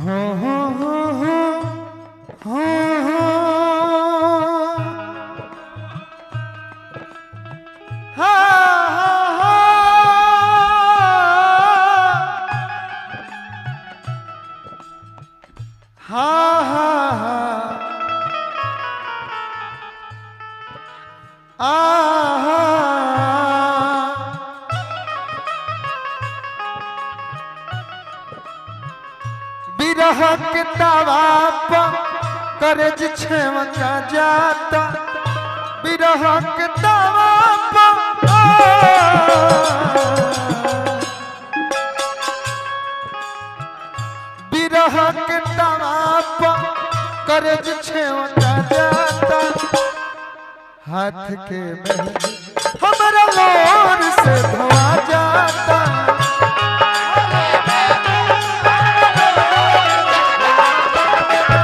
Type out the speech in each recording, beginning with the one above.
हो हो हो हो हो हो हा हा हा हा हा बिरह के दावा करज छेवका जाता बिरह के दावा बिरह के दावा करज छेवका जाता हाथ के मेहंदी हमारा लोर से धोआ जाता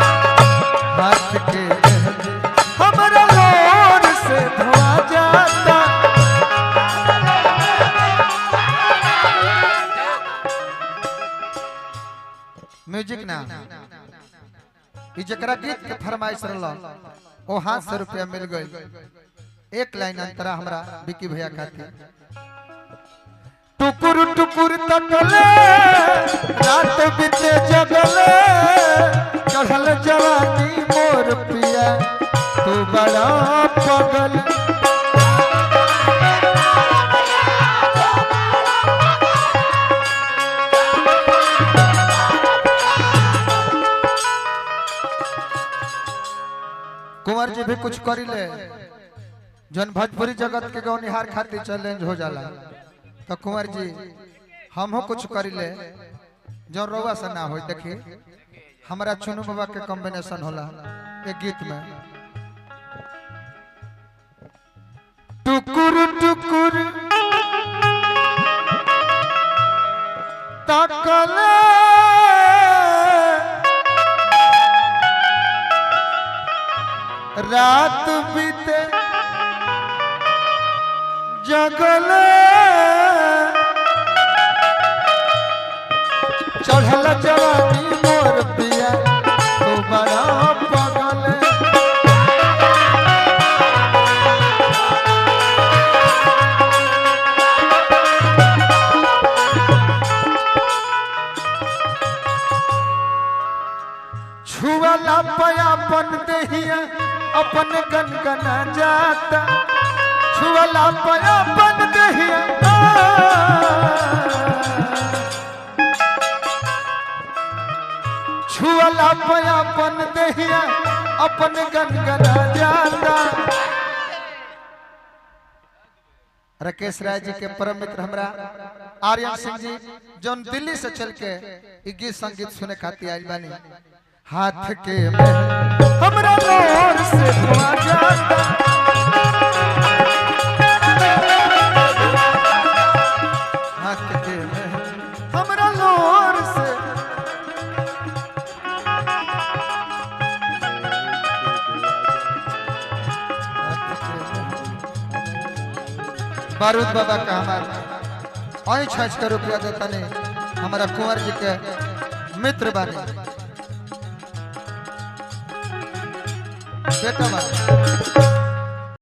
हाथ के मेहंदी हमारा लोर से धोआ जाता म्यूजिक ना जरा गीत के फरमाइश रहा ओ हाथ से रुपया मिल गई एक लाइन अंतरा हमरा बिकी भैया खातिर टुकुर टुकुर तकले रात बीते जगले चढ़ल जवानी मोर पिया तू बड़ा पगल कुंवर जी भी कुछ करी ले जन भोजपुरी जगत के गौनिहार खातिर चैलेंज हो जाला तो कुंवर जी हम कुछ करी ले जो रउआ से ना हो देखी हमारा चुनू बाबा के कॉम्बिनेशन होला एक गीत में टुकुर टुकुर तकले रात बीते जगले चढ़ल जवानी मोर पिया तू बड़ा पगल छुअला पयापन देहिया अपन गनगना जाता छुअला पयापन देहिया छुअला पयापन देहिया अपन गनगना जाता राकेश राय जी के परम मित्र हमरा आर्यन सिंह जी जो दिल्ली से चल के गीत संगीत सुने खातिर आइल बानी हाथ के हमरा लोर से धोआ जाता हाथ के हमरा लोर से बारूद बाबा का हमारा 6 का रुपया देता नहीं हमारा कुंवर जी के मित्र बानी बेटा